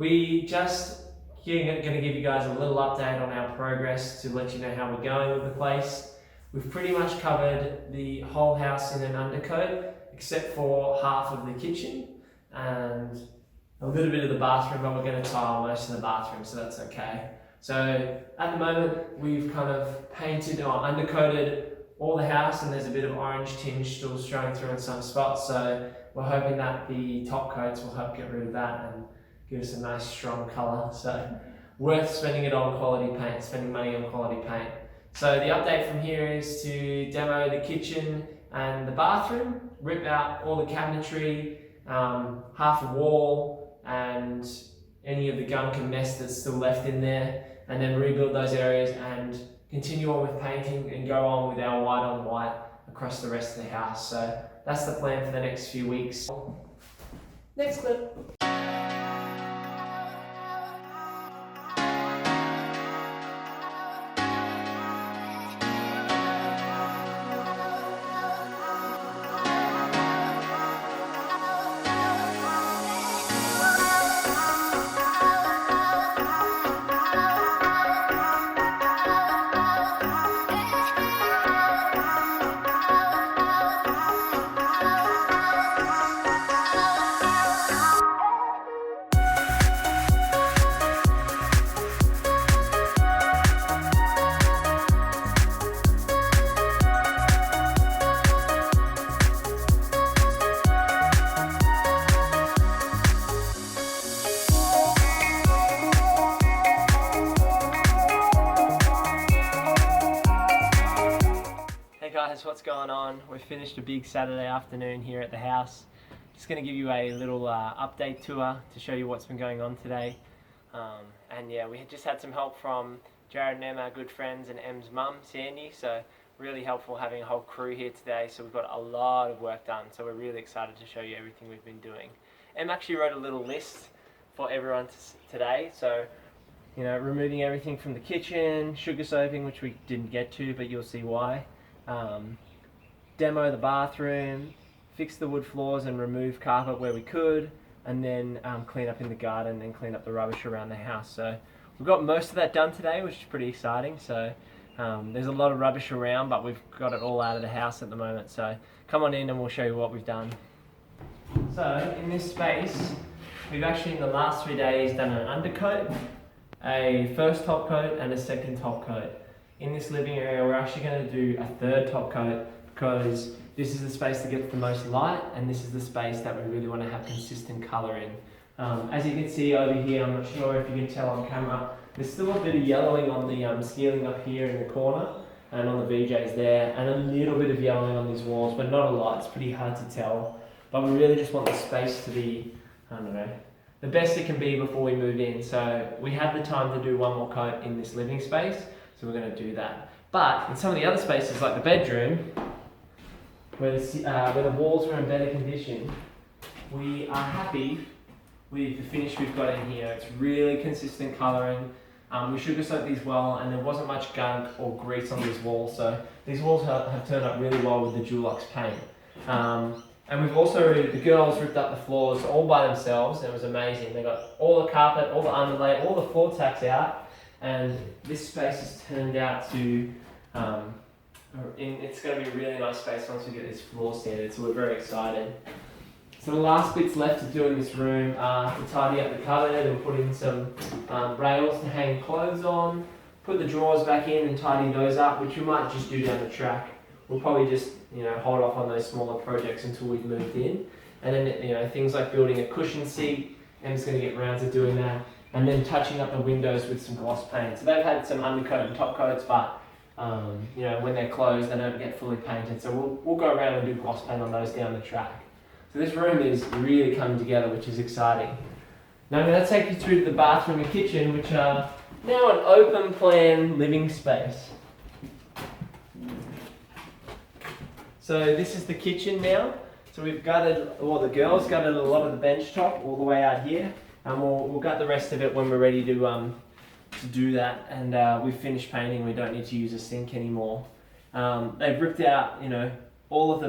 We just going to give you guys a little update on our progress to let you know how we're going with the place. We've pretty much covered the whole house in an undercoat, except for half of the kitchen and a little bit of the bathroom, but we're going to tile most of the bathroom, so that's okay. So at the moment, we've kind of painted or undercoated all the house, and there's a bit of orange tinge still showing through in some spots. So we're hoping that the top coats will help get rid of that and give us a nice strong colour. So worth spending it on quality paint, spending money on quality paint. So the update from here is to demo the kitchen and the bathroom, rip out all the cabinetry, half a wall and any of the gunk and mess that's still left in there, and then rebuild those areas and continue on with painting and go on with our white on white across the rest of the house. So that's the plan for the next few weeks. Next clip. Guys, what's going on? We've finished a big Saturday afternoon here at the house. Just going to give you a little update tour to show you what's been going on today. And yeah, we just had some help from Jared and Em, our good friends, and Em's mum, Sandy. So really helpful having a whole crew here today. So we've got a lot of work done. So we're really excited to show you everything we've been doing. Em actually wrote a little list for everyone today. So, you know, removing everything from the kitchen, sugar soaping, which we didn't get to, but you'll see why. Demo the bathroom, fix the wood floors and remove carpet where we could, and then clean up in the garden and clean up the rubbish around the house. So we've got most of that done today, which is pretty exciting. So there's a lot of rubbish around, but we've got it all out of the house at the moment. So come on in and we'll show you what we've done. So in this space, we've actually in the last 3 days done an undercoat, a first top coat and a second top coat. In this living area, we're actually going to do a third top coat because this is the space that gets the most light, and this is the space that we really want to have consistent colour in. As you can see over here, I'm not sure if you can tell on camera, there's still a bit of yellowing on the ceiling up here in the corner and on the VJs there, and a little bit of yellowing on these walls, but not a lot. It's pretty hard to tell. But we really just want the space to be, I don't know, the best it can be before we move in. So we have the time to do one more coat in this living space. So we're going to do that. But in some of the other spaces, like the bedroom, where the walls are in better condition, we are happy with the finish we've got in here. It's really consistent colouring. We sugar soaked these well, and there wasn't much gunk or grease on these walls. So these walls have turned up really well with the Dulux paint. And we've also, the girls ripped up the floors all by themselves, and it was amazing. They got all the carpet, all the underlay, all the floor tacks out. And this space has turned out to, it's going to be a really nice space once we get this floor sanded, so we're very excited. So the last bits left to do in this room are to tidy up the cupboard and put in some rails to hang clothes on, put the drawers back in and tidy those up, which we might just do down the track. We'll probably just, you know, hold off on those smaller projects until we've moved in. And then, you know, things like building a cushion seat, Em's going to get around to doing that. And then touching up the windows with some gloss paint. So they've had some undercoat and top coats, but you know, when they're closed, they don't get fully painted. So we'll go around and do gloss paint on those down the track. So this room is really coming together, which is exciting. Now I'm going to take you through to the bathroom and kitchen, which are now an open plan living space. So this is the kitchen now. So we've gutted, or the girls gutted a lot of the bench top all the way out here. And we'll gut the rest of it when we're ready to do that. And we've finished painting. We don't need to use a sink anymore. They've ripped out, you know, all of the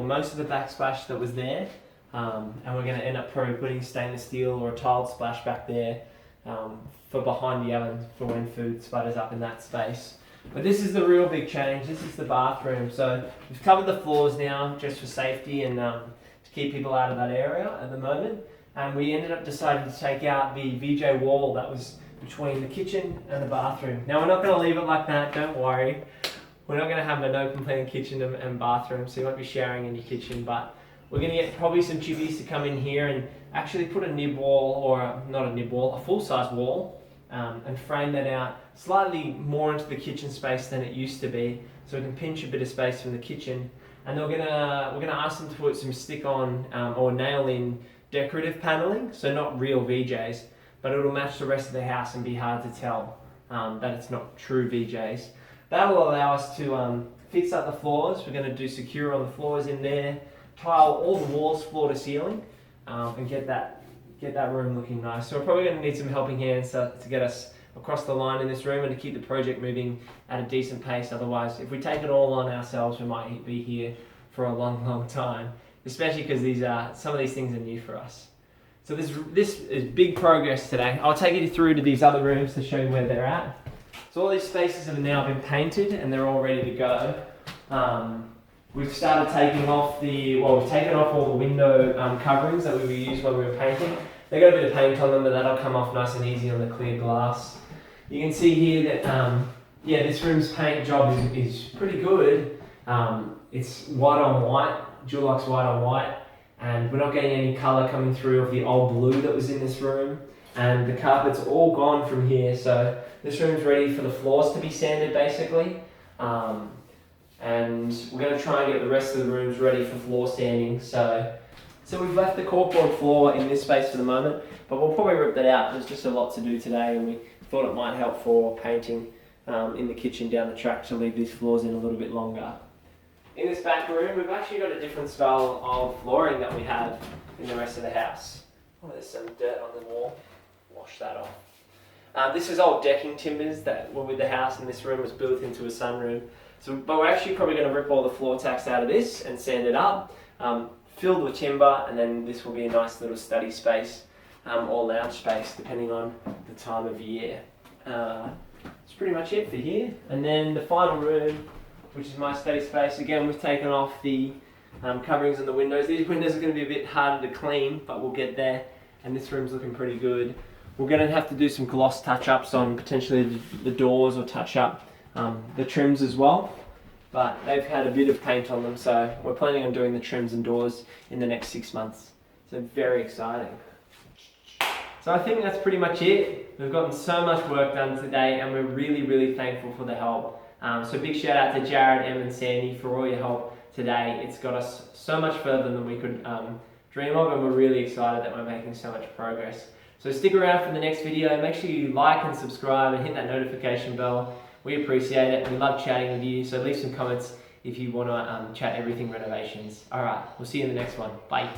most of the backsplash that was there. and we're going to end up probably putting stainless steel or a tiled splash back there for behind the oven for when food sputters up in that space. But this is the real big change. This is the bathroom. So we've covered the floors now just for safety and to keep people out of that area at the moment. And we ended up deciding to take out the VJ wall that was between the kitchen and the bathroom. Now we're not going to leave it like that, don't worry. We're not going to have an open plan kitchen and bathroom, so you won't be sharing in your kitchen, but we're going to get probably some chippies to come in here and actually put a nib wall, or not a nib wall, a full-size wall, and frame that out slightly more into the kitchen space than it used to be, so we can pinch a bit of space from the kitchen. And then we're gonna ask them to put some stick-on or nail-in decorative paneling, so not real VJs, but it'll match the rest of the house and be hard to tell that it's not true VJs. That will allow us to fix up the floors. We're going to do secure on the floors in there, tile all the walls floor to ceiling, and get that room looking nice. So we're probably going to need some helping hands to get us across the line in this room and to keep the project moving at a decent pace. Otherwise, if we take it all on ourselves, we might be here for a long time, especially because some of these things are new for us. So this is big progress today. I'll take you through to these other rooms to show you where they're at. So all these spaces have now been painted and they're all ready to go. We've started taking off we've taken off all the window coverings that we used when we were painting. They got a bit of paint on them, but that'll come off nice and easy on the clear glass. You can see here that this room's paint job is pretty good. It's white on white, Dulux white on white, and we're not getting any colour coming through of the old blue that was in this room. And the carpet's all gone from here, so this room's ready for the floors to be sanded basically. And we're going to try and get the rest of the rooms ready for floor sanding. So we've left the corkboard floor in this space for the moment, but we'll probably rip that out. There's just a lot to do today, and we thought it might help for painting in the kitchen down the track to leave these floors in a little bit longer. In this back room, we've actually got a different style of flooring that we have in the rest of the house. Oh, there's some dirt on the wall. Wash that off. This is old decking timbers that were with the house, and this room was built into a sunroom. But we're actually probably going to rip all the floor tacks out of this and sand it up, filled with timber, and then this will be a nice little study space or lounge space depending on the time of year. That's pretty much it for here. And then the final room, which is my study space. Again, we've taken off the coverings on the windows. These windows are going to be a bit harder to clean, but we'll get there. And this room's looking pretty good. We're going to have to do some gloss touch-ups on potentially the doors, or touch up the trims as well. But they've had a bit of paint on them, so we're planning on doing the trims and doors in the next 6 months. So very exciting. So I think that's pretty much it. We've gotten so much work done today, and we're really thankful for the help. So big shout out to Jared, Em and Sandy for all your help today. It's got us so much further than we could dream of, and we're really excited that we're making so much progress. So stick around for the next video. Make sure you like and subscribe and hit that notification bell. We appreciate it. We love chatting with you. So leave some comments if you want to chat everything renovations. Alright, we'll see you in the next one. Bye.